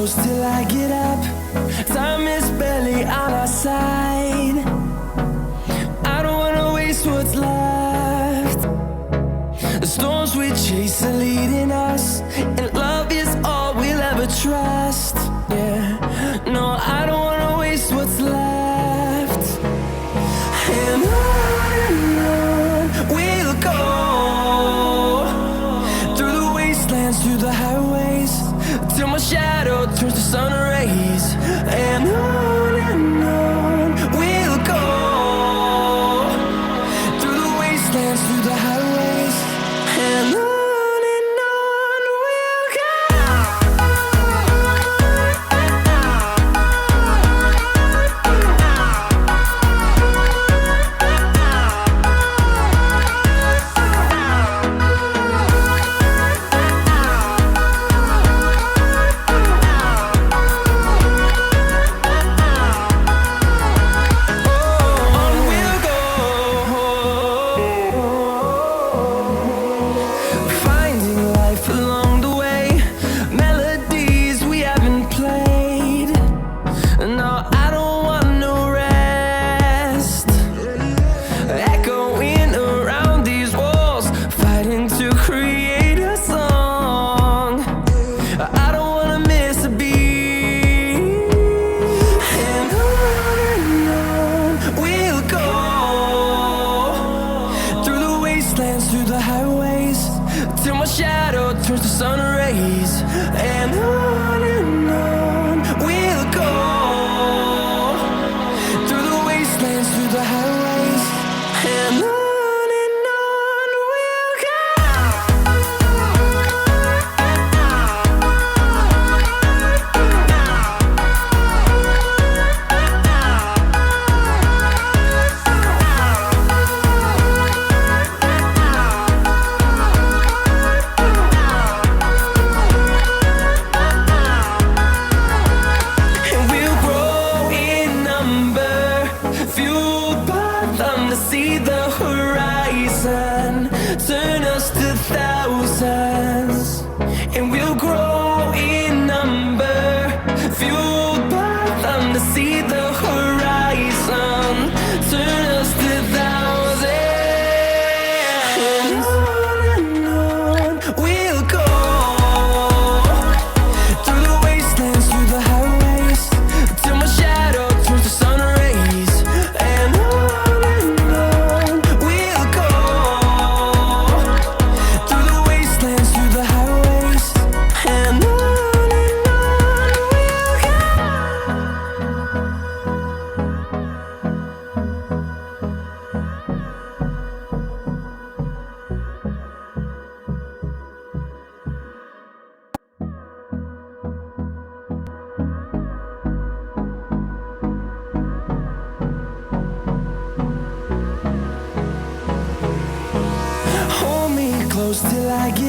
close till I get up. Time is barely on our side. I don't wanna waste what's left. The storms we chase are leading us, and love is all we'll ever trust. Yeah, no, I don't wanna waste what's left. And on we'll go, through the wastelands, through the highways, till my shadow turns to sun rays. And on we'll go, through the wastelands, through the highways, and on we'll go. Through the highways, till my shadow turns to sun rays. And on we'll go, through the wastelands, through the highways, and on we'll go. See the horizon turn us to thousands, and we'll grow in number, fueled by them to see the horizon turn us to thousands. And on we'll go, through the wastelands, through the highways, till my shadow turns to sun rays. And hold me close till I get